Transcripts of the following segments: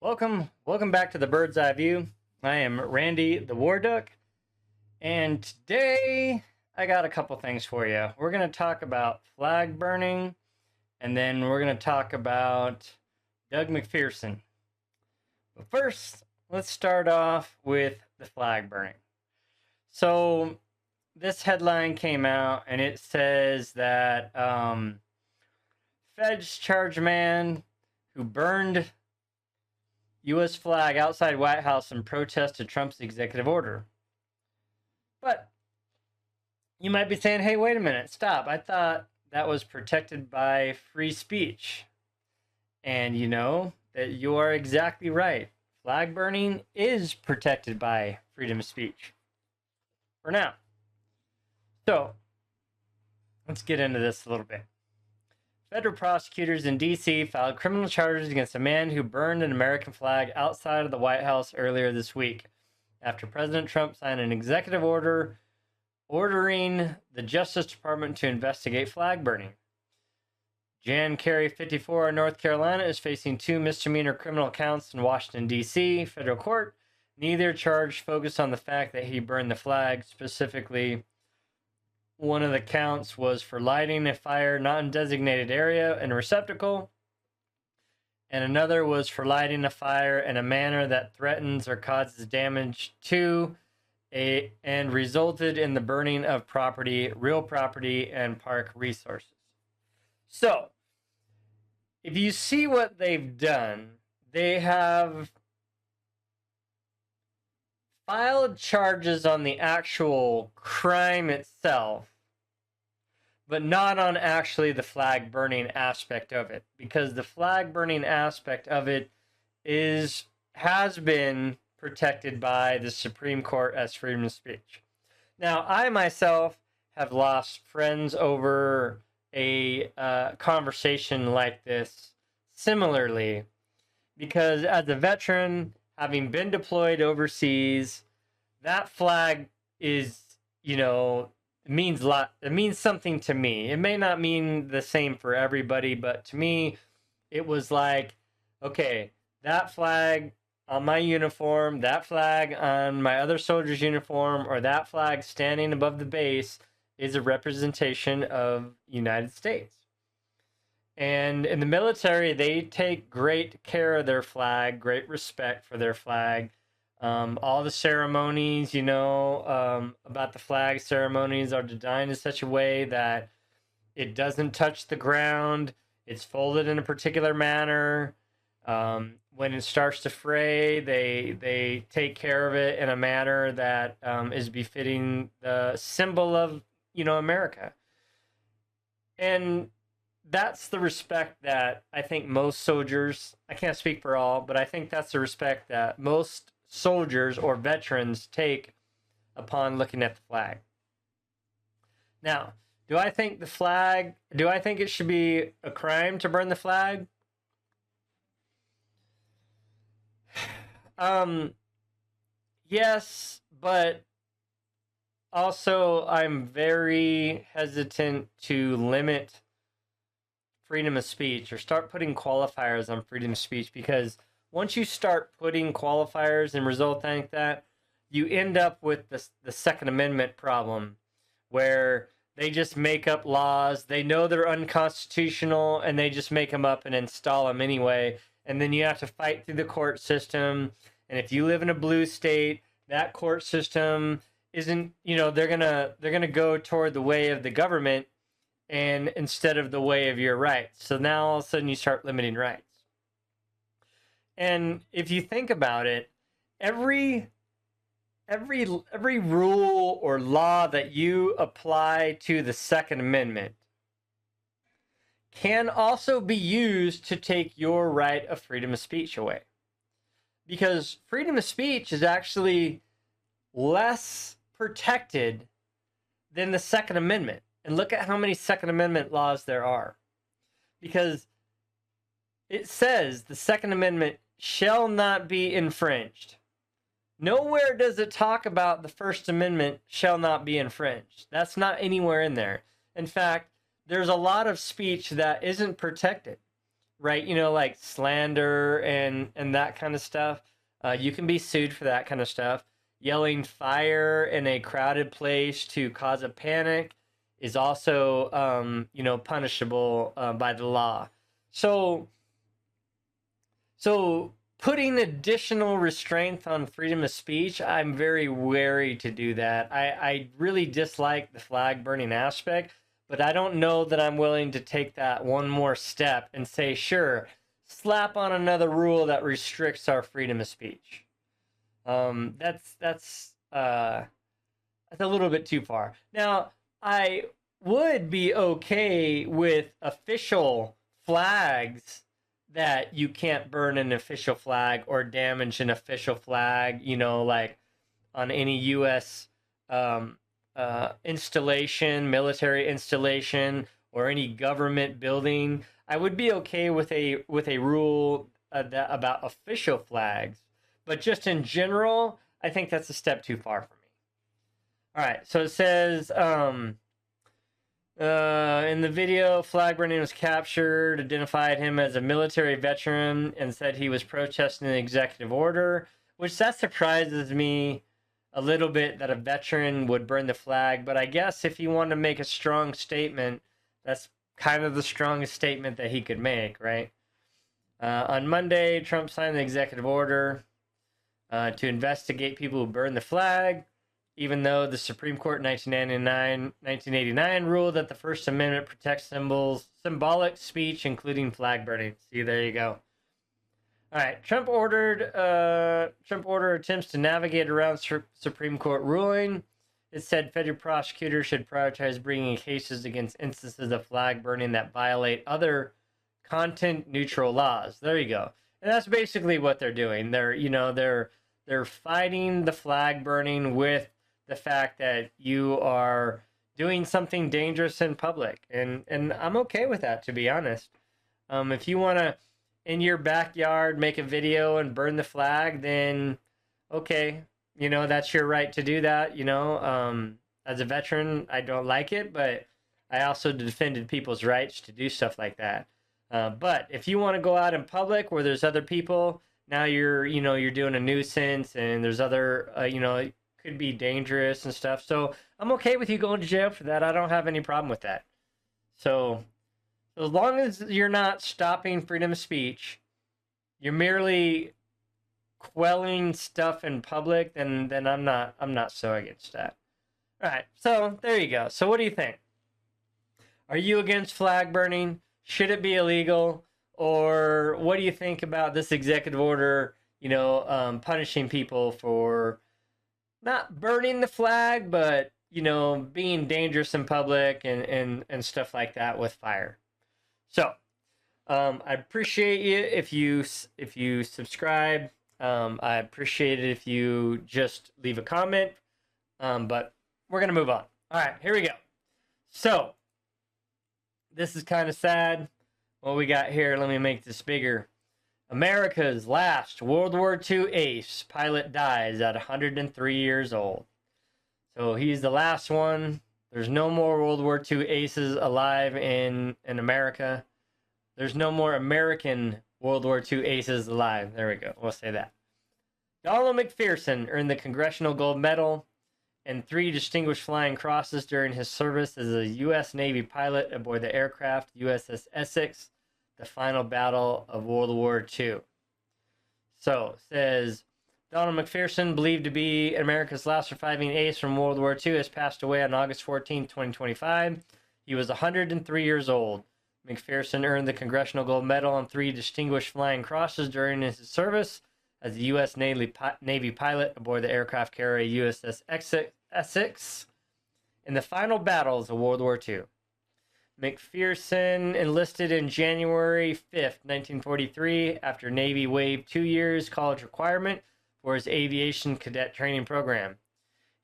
Welcome back to the Bird's Eye View. I am Randy the War Duck, and today I got a couple things for you. We're going to talk about flag burning, and then we're going to talk about Doug McPherson. But first, let's start off with the flag burning. So, this headline came out, and it says that feds charge man who burned U.S. flag outside White House in protest to Trump's executive order. But you might be saying, hey, wait a minute, stop. I thought that was protected by free speech. And you know that you are exactly right. Flag burning is protected by freedom of speech. For now. So, let's get into this a little bit. Federal prosecutors in D.C. filed criminal charges against a man who burned an American flag outside of the White House earlier this week, after President Trump signed an executive order ordering the Justice Department to investigate flag burning. Jan Carey, 54, of North Carolina, is facing 2 misdemeanor criminal counts in Washington, D.C. federal court. Neither charge focused on the fact that he burned the flag. Specifically, one of the counts was for lighting a fire not in designated area in a receptacle, and another was for lighting a fire in a manner that threatens or causes damage to and resulted in the burning of property, real property, and park resources. So, if you see what they've done, they have filed charges on the actual crime itself, but not on actually the flag burning aspect of it, because the flag burning aspect of it has been protected by the Supreme Court as freedom of speech. Now, I myself have lost friends over a conversation like this similarly, because as a veteran, having been deployed overseas, that flag is, it means a lot. It means something to me. It may not mean the same for everybody, but to me, it was like, okay, that flag on my uniform, that flag on my other soldier's uniform, or that flag standing above the base is a representation of the United States. And in the military, they take great care of their flag, great respect for their flag. All the ceremonies, about the flag ceremonies are designed in such a way that it doesn't touch the ground. It's folded in a particular manner. When it starts to fray, they take care of it in a manner that is befitting the symbol of, America. And that's the respect that I think most soldiers, I can't speak for all, but I think that's the respect that most soldiers or veterans take upon looking at the flag. Now, do I think it should be a crime to burn the flag? Yes, but also I'm very hesitant to limit freedom of speech or start putting qualifiers on freedom of speech, because once you start putting qualifiers and result like that, you end up with the Second Amendment problem, where they just make up laws. They know they're unconstitutional, and they just make them up and install them anyway. And then you have to fight through the court system. And if you live in a blue state, that court system isn't, they're gonna go toward the way of the government, and instead of the way of your rights. So now all of a sudden you start limiting rights. And if you think about it, every rule or law that you apply to the Second Amendment can also be used to take your right of freedom of speech away. Because freedom of speech is actually less protected than the Second Amendment. And look at how many Second Amendment laws there are. Because it says the Second Amendment shall not be infringed. Nowhere does it talk about the First Amendment shall not be infringed. That's not anywhere in there. In fact, there's a lot of speech that isn't protected. right? You know, like slander and that kind of stuff. You can be sued for that kind of stuff. Yelling fire in a crowded place to cause a panic is also, you know, punishable by the law. So, so putting additional restraint on freedom of speech, I'm very wary to do that. I really dislike the flag burning aspect, but I don't know that I'm willing to take that one more step and say, sure, slap on another rule that restricts our freedom of speech. That's a little bit too far. Now, I would be okay with official flags that you can't burn an official flag or damage an official flag, you know, like on any U.S. Installation, military installation, or any government building. I would be okay with a rule about official flags, but just in general, I think that's a step too far for me. All right, so it says in the video, flag burning was captured, identified him as a military veteran, and said he was protesting the executive order, which that surprises me a little bit that a veteran would burn the flag. But I guess if you want to make a strong statement, that's kind of the strongest statement that he could make, right? On Monday, Trump signed the executive order to investigate people who burn the flag, even though the Supreme Court in 1989 ruled that the First Amendment protects symbolic speech, including flag burning. See, there you go. All right, Trump ordered attempts to navigate around Supreme Court ruling. It said federal prosecutors should prioritize bringing cases against instances of flag burning that violate other content-neutral laws. There you go. And that's basically what they're doing. They're fighting the flag burning with the fact that you are doing something dangerous in public, and I'm okay with that, to be honest. If you want to, in your backyard, make a video and burn the flag, then okay, you know, that's your right to do that. You know, as a veteran, I don't like it, but I also defended people's rights to do stuff like that. But if you want to go out in public where there's other people, now you're doing a nuisance, and there's other, it could be dangerous and stuff. So I'm okay with you going to jail for that. I don't have any problem with that. So as long as you're not stopping freedom of speech, you're merely quelling stuff in public, then I'm not so against that. All right, so there you go. So what do you think? Are you against flag burning? Should it be illegal? Or what do you think about this executive order, punishing people for not burning the flag, but, being dangerous in public and stuff like that with fire? So I appreciate you if you subscribe. I appreciate it if you just leave a comment. But we're going to move on. All right, here we go. So this is kind of sad. What we got here, let me make this bigger. America's last World War II ace pilot dies at 103 years old. So he's the last one. There's no more World War II aces alive in America. There's no more American World War II aces alive. There we go. We'll say that. Donald McPherson earned the Congressional Gold Medal and 3 Distinguished Flying Crosses during his service as a U.S. Navy pilot aboard the aircraft USS Essex, the final battle of World War II. So, it says, Donald McPherson, believed to be America's last surviving ace from World War II, has passed away on August 14, 2025. He was 103 years old. McPherson earned the Congressional Gold Medal and 3 Distinguished Flying Crosses during his service as a U.S. Navy pilot aboard the aircraft carrier USS Essex in the final battles of World War II. McPherson enlisted in January 5th, 1943, after Navy waived 2 years college requirement for his aviation cadet training program.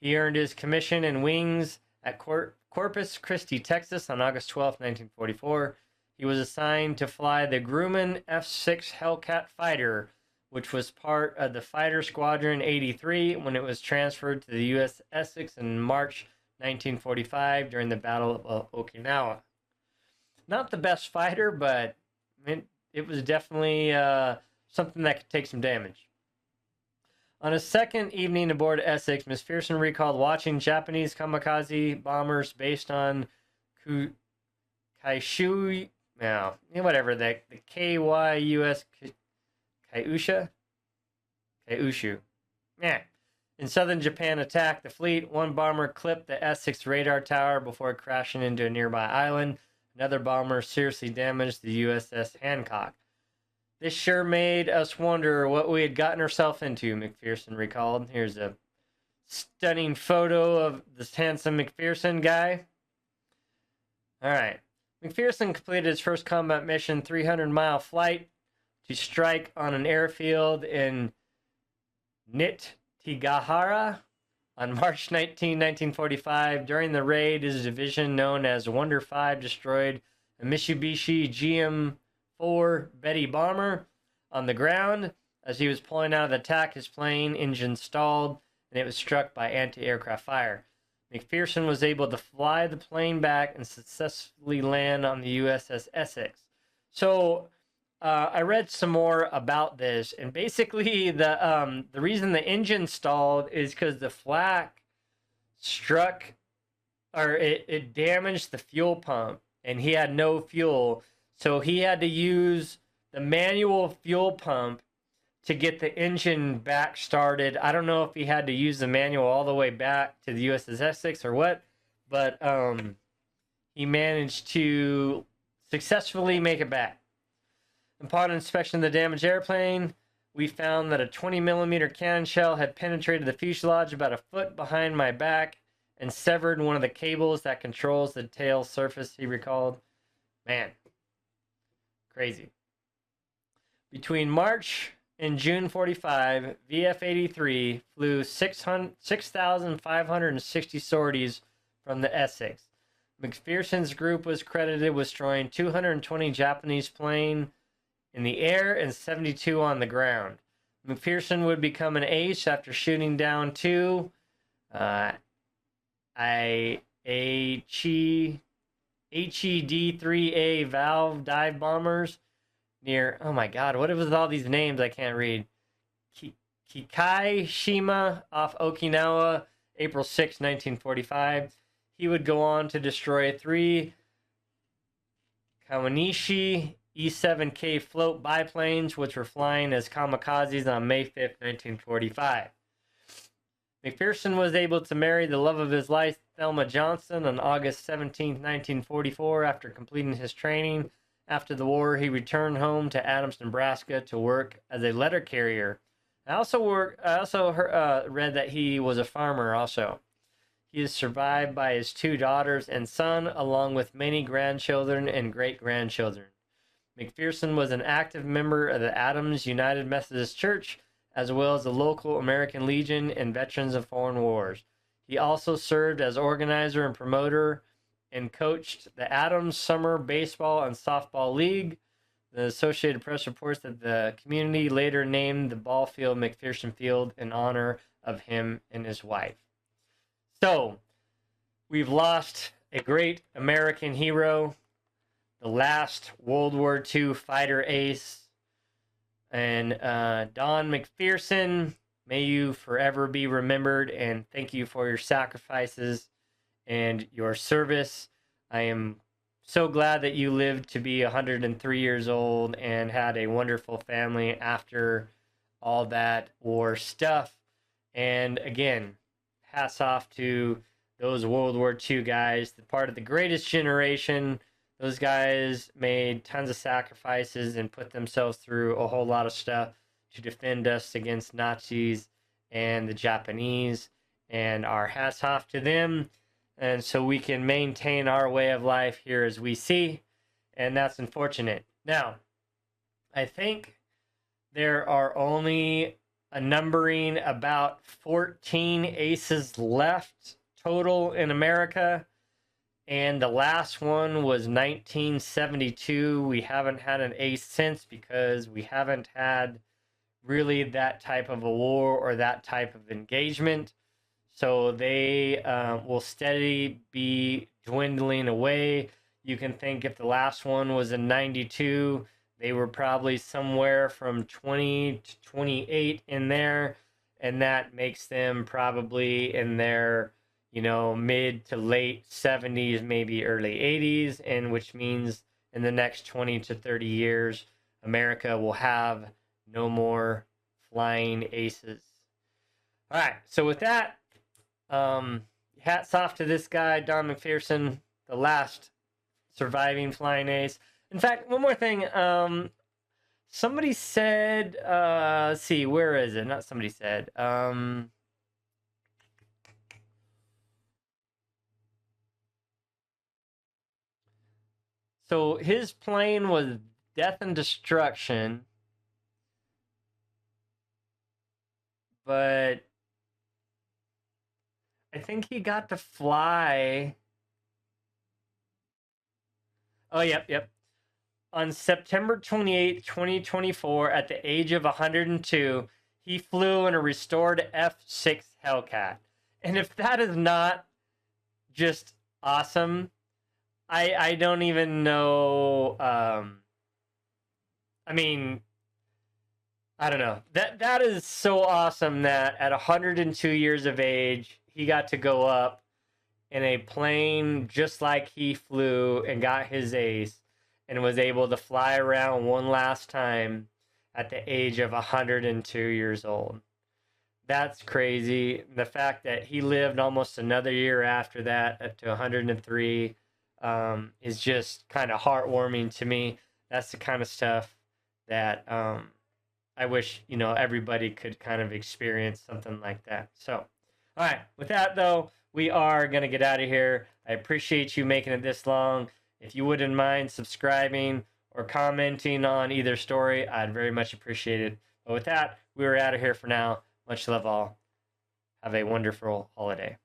He earned his commission in wings at Corpus Christi, Texas on August 12, 1944. He was assigned to fly the Grumman F-6 Hellcat fighter, which was part of the Fighter Squadron 83 when it was transferred to the U.S. Essex in March 1945 during the Battle of Okinawa. Not the best fighter, but it it was definitely something that could take some damage. On his second evening aboard Essex, McPherson recalled watching Japanese kamikaze bombers based on Kaishu, no, whatever, the KYUS Kyushu, yeah. In southern Japan attacked the fleet. One bomber clipped the Essex radar tower before crashing into a nearby island. Another bomber seriously damaged the USS Hancock. This sure made us wonder what we had gotten ourselves into, McPherson recalled. Here's a stunning photo of this handsome McPherson guy. All right. McPherson completed his first combat mission, 300-mile flight to strike on an airfield in Nitigahara on March 19, 1945. During the raid, his division, known as Wonder 5, destroyed a Mitsubishi GM-4 Betty bomber on the ground. As he was pulling out of the attack, his plane engine stalled, and it was struck by anti-aircraft fire. McPherson was able to fly the plane back and successfully land on the USS Essex. So I read some more about this, and basically the reason the engine stalled is because the flak struck, or it damaged the fuel pump, and he had no fuel, so he had to use the manual fuel pump to get the engine back started. I don't know if he had to use the manual all the way back to the USS Essex or what, but he managed to successfully make it back. Upon inspection of the damaged airplane, we found that a 20-millimeter cannon shell had penetrated the fuselage about a foot behind my back and severed one of the cables that controls the tail surface, he recalled. Man, crazy. Between March and June 45, VF-83 flew 6,560 sorties from the Essex. McPherson's group was credited with destroying 220 Japanese planes in the air and 72 on the ground. McPherson would become an ace after shooting down two HED-3A valve dive bombers near, oh my god, what was all these names I can't read? Kikaishima off Okinawa, April 6, 1945. He would go on to destroy 3 Kawanishi E-7K float biplanes, which were flying as kamikazes on May 5, 1945. McPherson was able to marry the love of his life, Thelma Johnson, on August 17, 1944, after completing his training. After the war, he returned home to Adams, Nebraska to work as a letter carrier. I also read that he was a farmer also. He is survived by his 2 daughters and son, along with many grandchildren and great-grandchildren. McPherson was an active member of the Adams United Methodist Church, as well as the local American Legion and Veterans of Foreign Wars. He also served as organizer and promoter and coached the Adams Summer Baseball and Softball League. The Associated Press reports that the community later named the ball field McPherson Field in honor of him and his wife. So, we've lost a great American hero, the last World War II fighter ace, and Don McPherson. May you forever be remembered, and thank you for your sacrifices and your service. I am so glad that you lived to be 103 years old and had a wonderful family after all that war stuff. And again, hats off to those World War II guys, the part of the greatest generation. Those guys made tons of sacrifices and put themselves through a whole lot of stuff to defend us against Nazis and the Japanese. And our hats off to them. And so we can maintain our way of life here as we see. And that's unfortunate. Now, I think there are only a numbering about 14 aces left total in America. And the last one was 1972. We haven't had an ace since because we haven't had really that type of a war or that type of engagement. So they will steadily be dwindling away. You can think if the last one was in 92, They were probably somewhere from 20 to 28 in there, and that makes them probably in their, mid to late 70s, maybe early 80s, and which means in the next 20 to 30 years, America will have no more flying aces. All right, so with that, hats off to this guy, Don McPherson, the last surviving flying ace. In fact, one more thing. Somebody said, let's see, where is it? Not somebody said. So his plane was Death and Destruction, but I think he got to fly. Oh, yep. On September 28th, 2024, at the age of 102, he flew in a restored F-6 Hellcat. And if that is not just awesome, I don't even know. I mean, I don't know. That is so awesome that at 102 years of age, he got to go up in a plane just like he flew and got his ace and was able to fly around one last time at the age of 102 years old. That's crazy. The fact that he lived almost another year after that up to 103 is just kind of heartwarming to me. That's the kind of stuff that I wish, everybody could kind of experience something like that. So, all right, with that though, we are going to get out of here. I appreciate you making it this long. If you wouldn't mind subscribing or commenting on either story, I'd very much appreciate it. But with that, we are out of here for now. Much love all. Have a wonderful holiday.